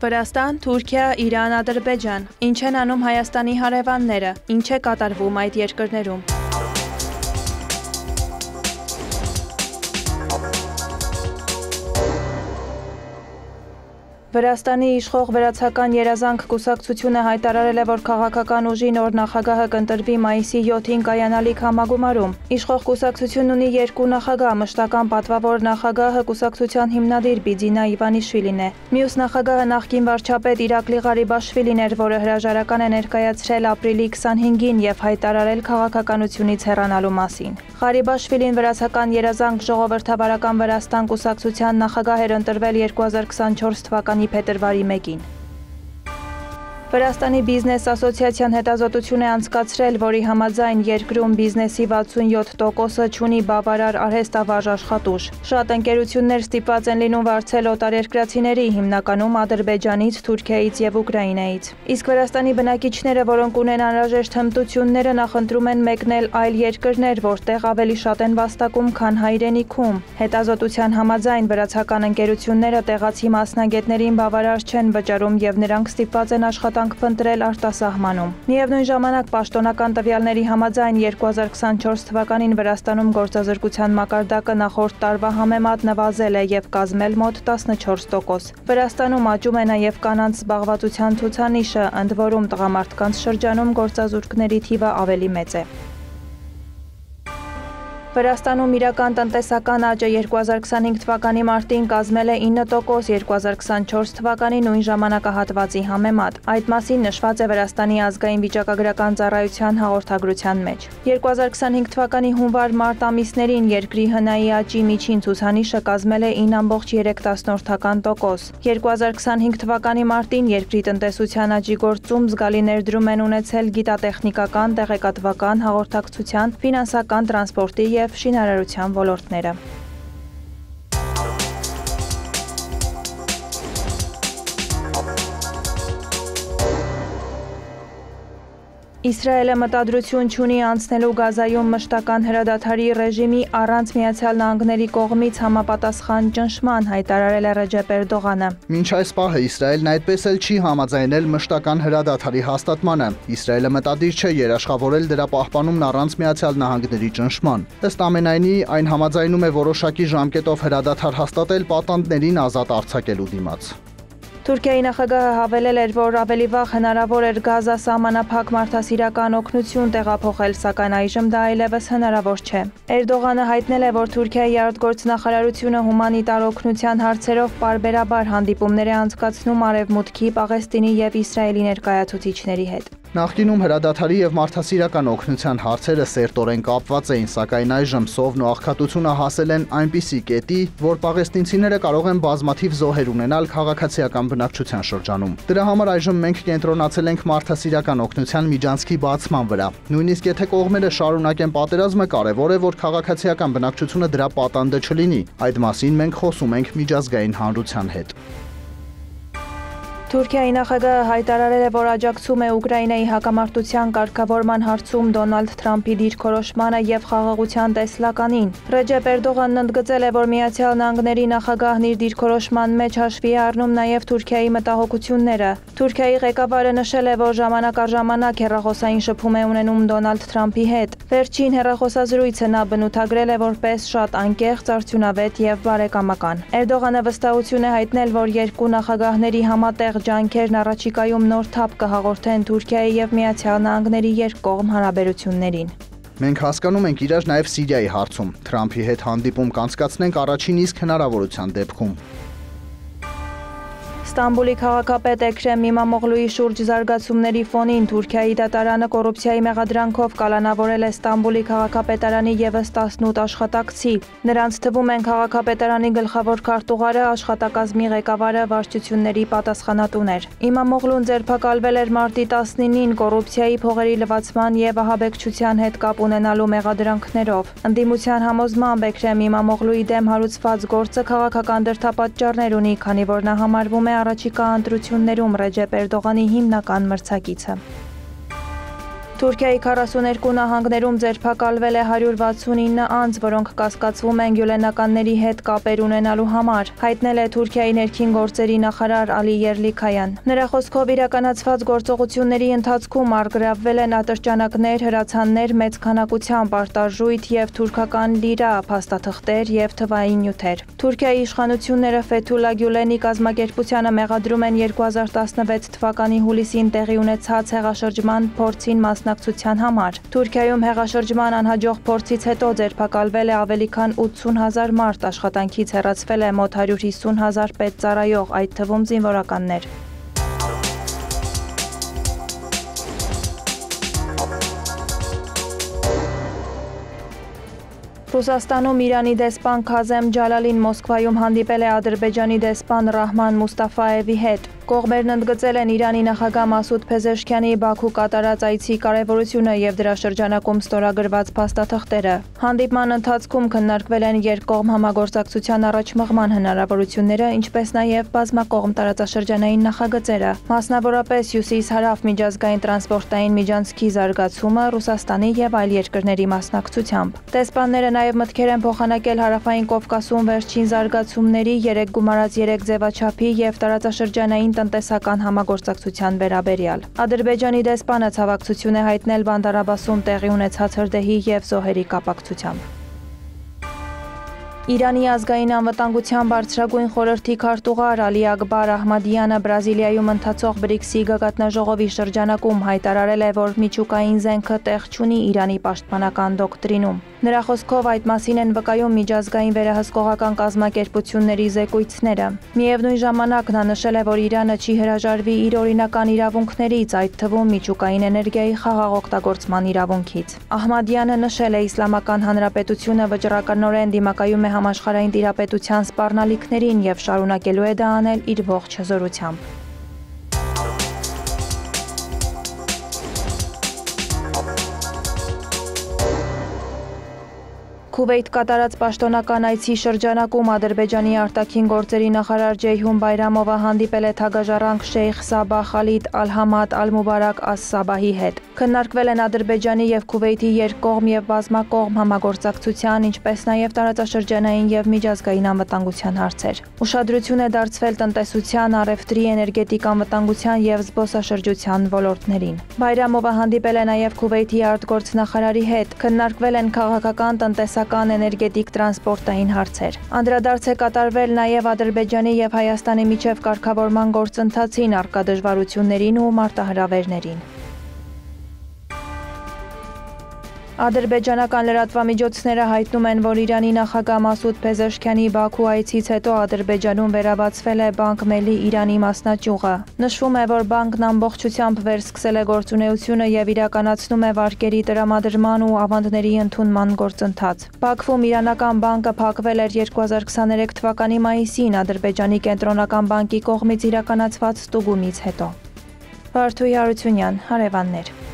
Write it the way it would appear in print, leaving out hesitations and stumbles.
Վրաստան, Թուրքիա, Իրան, Ադրբեջան։ Ինչ են անում Հայաստանի հարևանները, ինչ է կատարվում այդ երկրներում։ Վրաստանի իշխող Վրացական երազանք կուսակցությունը հայտարարել է, որ քաղաքական ուժի նոր նախագահը կընտրվի մայիսի 7-ին կայանալիք համագումարում։ Իշխող կուսակցությունն ունի երկու նախագահ, մշտական պատվավոր նախագահը կուսակցության հիմնադիր Բիձինա Իվանիշվիլին է։ Մյուս նախագահը նախկին վարչապետ Իրակլի Ղարիբաշվիլին էր, որը հրաժարական է ներկայացրել ապրիլի 25-ին եւ հայտարարել քաղաքականությունից հեռանալու մասին։ Ղարիբաշվիլին Վրացական երազանք ժողովրդավարական Վրաստան կուսակցության նախագահ էր ընտրվել 2024 թվականի փետրվարի 1-ին։ Վրաստանի բիզնես ասոցիացիան հետազոտություն է անցկացրել, որի համաձայն երկրում բիզնեսի 67%-ը չունի բավարար արհեստավարժ աշխատուժ։ Շատ ընկերություններ ստիպված են լինում վարձել օտարերկրացիների, հիմնականում Ադրբեջանից, Թուրքիայից եւ Ուկրաինայից։ Իսկ Վրաստանի բնակիչները, որոնք ունեն անհրաժեշտ հմտությունները, նախընտրում են մեկնել այլ երկրներ, որտեղ ավելի շատ են վաստակում, քան հայրենիքում։ Հետազոտության համաձայն վրացական ընկերությունները տեղացի մասնագետներին բավարար չեն վճարում եւ նրանք ստիպված են աշխատանք փնտրել արտասահմանում։ Միևնույն ժամանակ պաշտոնական տվյալների համաձայն 2024 թվականին Վրաստանում գործազրկության մակարդակը նախորդ տարվա համեմատ նվազել է եւ կազմել մոտ 14%։ Վրաստանում աճում է նաեւ կանանց զբաղվածության ցուցանիշը, ընդ որում տղամարդկանց շրջանում գործազուրկների թիվը ավելի մեծ է։ Վրաստանում իրական տնտեսական աճը 2025 թվականի մարտին կազմել է 9%, 2024 թվականի նույն ժամանակահատվածի համեմատ։ Այդ մասին նշված է Վրաստանի ազգային վիճակագրական ծառայության հաղորդագրության մեջ։ 2025 թվականի հունվար-մարտ ամիսներին երկրի ՀՆԱ-ի աճի միջին ցուցանիշը կազմել է 9,3%։ 2025 թվականի մարտին երկրի տնտեսության աճի գործում զգալի ներդրում են ունեցել գիտատեխնիկական, տեղեկատվական, հաղորդակցության, ֆինանսական, տրանսպորտի և շինարարության ոլորտները։ Իսրայելը մտադրություն չունի անցնելու Գազայում մշտական հրադադարի ռեժիմի առանց Միացյալ Նահանգների կողմից համապատասխան ճնշման, հայտարարել է Ռեջեփ Էրդողանը։ Մինչ այս պահը Իսրայելն այդպես էլ չի համաձայնել մշտական հրադադարի հաստատմանը։ Իսրայելը մտադիր չէ երաշխավորել դրա պահպանումն առանց Միացյալ Նահանգների ճնշման։ Ըստ ամենայնի, այն համաձայնում է որոշակի ժամկետով հրադադար հաստատել պատանդներին ազատ արձակելու դիմաց։ Թուրքիայի նախագահը հավելել էր, որ ավելի վաղ հնարավոր էր Գազա սահմանափակ մարդասիրական օգնություն տեղափոխել, սակայն այժմ դա այլևս հնարավոր չէ։ Էրդողանը հայտնել է, որ Թուրքիայի արտգործնախարարությունը հումանիտար օգնության հարցերով պարբերաբար հանդիպումներ է անցկացնում Արևմուտքի, Պաղեստինի եւ Իսրայելի ներկայացուցիչների հետ։ Նախկինում հրադադարի եւ մարդասիրական օգնության հարցերը սերտորեն կապված էին, սակայն այժմ սովն ու աղքատությունը հասել են այնպիսի կետի, որ պաղեստինցիները կարող են բազմաթիվ զոհեր ունենալ քաղաքացիական բնակչության շրջանում։ Դրա համար այժմ մենք կենտրոնացել ենք մարդասիրական օգնության միջանցքի բացման վրա։ Նույնիսկ եթե կողմերը շարունակեն պատերազմը, կարևոր է, որ քաղաքացիական բնակչությունը դրա պատանդը չլինի։ Այդ մասին մենք խոսում ենք միջազգային հանրության հետ։ Թուրքիայի նախագահը հայտարարել է, որ աջակցում է Ուկրաինայի հակամարտության կարգավորման հարցում Դոնալդ Թրամփի դիրքորոշմանը եւ խաղաղության տեսլականին։ Ռեջեփ Էրդողանն ընդգծել է, որ Միացյալ Նահանգների նախագահն իր դիրքորոշման մեջ հաշվի է առնում նաեւ Թուրքիայի մտահոգությունները։ Թուրքիայի ղեկավարը նշել է, որ ժամանակ առ ժամանակ հեռախոսային շփում է ունենում Դոնալդ Թրամփի հետ։ Վերջին հեռախոսազրույցը նա բնութագրել է որպես շատ անկեղծ, արդյունավետ եւ բարեկամական։ Էրդողանը վստահություն է հայտնել, որ երկու նախագահների համատեղ ջանքերն առաջիկայում նոր թափ կհաղորդեն Թուրքիայի եւ Միացյալ Նահանգների երկկողմ հարաբերություններին։ Մենք հասկանում ենք իրար նաեւ Սիրիայի հարցում։ Թրամփի հետ հանդիպում կանցկացնենք առաջին իսկ հնարավորության դեպքում։ Ստամբուլի քաղաքապետ Էքրեմ Իմամօղլուի շուրջ զարգացումների ֆոնին Թուրքիայի դատարանը կոռուպցիայի մեղադրանքով կալանավորել է Ստամբուլի քաղաքապետարանի ևս 18 աշխատակցի։ Նրանց թվում են քաղաքապետարանի գլխավոր քարտուղարը, աշխատակազմի ղեկավարը, վարչությունների պատասխանատուներ։ Իմամօղլուն ձերբակալվել էր մարտի 19-ին կոռուպցիայի, փողերի լվացման եւ ահաբեկչության հետ կապ ունենալու մեղադրանքներով։ Ընդդիմության համոզմամբ Էքրեմ Իմամօղլուի դեմ հարուցված գործը քաղաքական դրդապատճառներ ունի, քանի որ նա համարվում է առաջիկա ընտրություններում Ռեջեփ Էրդողանի հիմնական մրցակիցը։ Թուրքիայի 42 նահանգներում ձերբակալվել է 169 անձ, որոնք կասկածվում են գյուլենականների հետ կապեր ունենալու համար, հայտնել է Թուրքիայի ներքին գործերի նախարար Ալի Երլիքայան։ Նրա խոսքով իրականացված գործողությունների ընթացքում առգրավվել են ատրճանակներ, հրացաններ, մեծ քանակությամբ արտարժույթ և թուրքական լիրա, փաստաթղթեր և թվային նյութեր։ Թուրքիայի իշխանությունները Ֆեթուլա Գյուլենի կազմակերպությանը մեղադրում են 2016 թվականի հուլիսին տեղի ունեցած հեղաշրջման փորձին մասնակցության համար։ Թուրքիայում հեղաշրջման անհաջող փորձից հետո ձերբակալվել է ավելի քան 80,000 մարդ, աշխատանքից հեռացվել է մոտ 150,000 պետծառայող, այդ թվում զինվորականներ։ Ռուսաստանում Իրանի դեսպան Քազեմ Ջալալին Մոսկվայում հանդիպել է Ադրբեջանի դեսպան Ռահման Մուստաֆաևի հետ։ Կողմերն ընդգծել են Իրանի նախագահ Մասուդ Փեզեշքյանի Բաքու կատարած այցի կարևորությունը և դրա շրջանակում ստորագրված փաստաթղթերը։ Հանդիպման ընթացքում քննարկվել են երկկողմ համագործակցության առաջմղման հնարավորությունները, ինչպես նաև բազմակողմ տարածաշրջանային նախագծերը, մասնավորապես Հյուսիս-Հարավ միջազգային տրանսպորտային միջանցքի զարգացումը Ռուսաստանի և այլ երկրների մասնակցությամբ։ Դեսպանները նաև մտքեր են փոխանակել Հարավային Կովկասում վերջին զարգացումների, 3+3 ձևաչափի և տարածաշրջանային տնտեսական համագործակցության վերաբերյալ։ Ադրբեջանի դեսպանը ցավակցություն է հայտնել Բանդար Աբասում տեղի ունեցած հրդեհի և զոհերի կապակցությամբ։ Իրանի ազգային անվտանգության բարձրագույն խորհրդի քարտուղար Ալի Ակբար Ահմադյանը Բրազիլիայում ընթացող BRICS-ի գագաթնաժողովի շրջանակում հայտարարել է, որ միջուկային զենքը տեղ չունի Իրանի պաշտպանական դոկտրինում։ Նրա խոսքով այդ մասին են վկայում միջազգային վերահսկողական կազմակերպությունների զեկույցները։ Միևնույն ժամանակ նա նշել է, որ Իրանը չի հրաժարվի իր օրինական իրավունքներից, այդ թվում միջուկային էներգիայի խաղաղ օգտագործման իրավունքից։ Ահմադյանը նշել է, Իսլամական Հանրապետությունը վճռականորեն դիմակայում է համաշխարհային տիրապետության սպառնալիքներին և շարունակելու է դա անել իր ողջ հզորությամբ։ Քուվեյթ կատարած պաշտոնական այցի շրջանակում Ադրբեջանի արտաքին գործերի նախարար Ջեյհուն Բայրամովը հանդիպել է թագաժառանգ Շեյխ Սաբահ Խալիդ Ալ-Համադ Ալ-Մուբարակ Աս-Սաբահի հետ։ Քննարկվել են Ադրբեջանի և Քուվեյթի երկկողմ և բազմակողմ համագործակցության, ինչպես նաև տարածաշրջանային և միջազգային անվտանգության հարցեր։ Ուշադրություն է դարձվել տնտեսության, առևտրի, էներգետիկ անվտանգության և զբոսաշրջության ոլորտներին։ Բայրամովը հանդիպել է նաև Քուվեյթի արտգործնախարարի հետ։ Քննարկվել են քաղաքական, տնտեսական, էներգետիկ, տրանսպորտային հարցեր։ Անդրադարձ է կատարվել նաև Ադրբեջանի և Հայաստանի միջև կարգավորման գործընթացին, առկա դժվարություններին ու մարտահրավերներին։ Ադրբեջանական լրատվամիջոցները հայտնում են, որ Իրանի նախագահ Մասուդ Փեզեշքյանի Բաքու այցից հետո Ադրբեջանում վերաբացվել է Բանկ Մելի Իրանի մասնաճյուղը։ Նշվում է, որ բանկն ամբողջությամբ վերսկսել է գործունեությունը և իրականացնում է վարկերի տրամադրման ու ավանդների ընդունման գործընթաց։ Բաքվում իրանական բանկը փակվել էր 2023 թվականի մայիսին Ադրբեջանի կենտրոնական բանկի կողմից իրականացված ստուգումից հետո։ Վարդուհի Հարությունյան, հարևաններ։